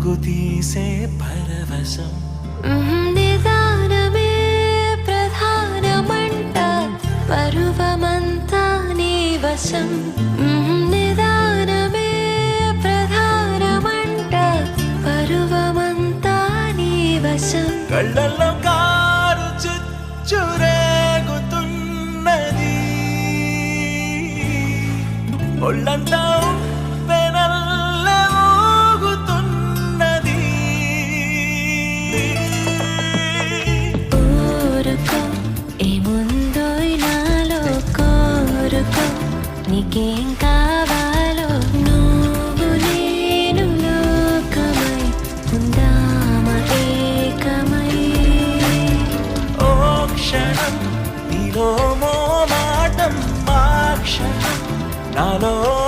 పరుగు తీసే పరవశం నిదానమే ప్రధానమంట పరువమంతా నీ వశం నిదానమే ప్రధానమంట పరువమంతా నీ వశం కళ్ళల్లో కారు చుచ్చురేగుతున్నది ఒళ్ళంతా ఉప్పెనల్ల ఊగుతున్నది ఊరుకో ఏముందో నాలో కోరుకో నీకేం